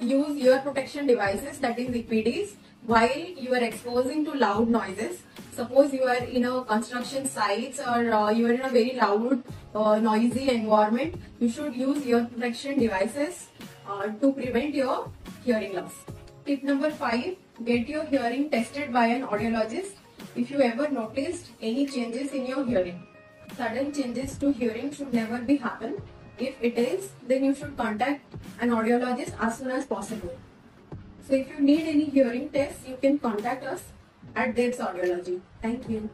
use ear protection devices, that is EPDs, while you are exposing to loud noises. Suppose you are in a construction sites or you are in a very loud, noisy environment, you should use ear protection devices to prevent your hearing loss. Tip number 5, get your hearing tested by an audiologist if you ever noticed any changes in your hearing. Sudden changes to hearing should never be happen. If it is, then you should contact an audiologist as soon as possible. So if you need any hearing tests, you can contact us at Dev's Audiology. Thank you.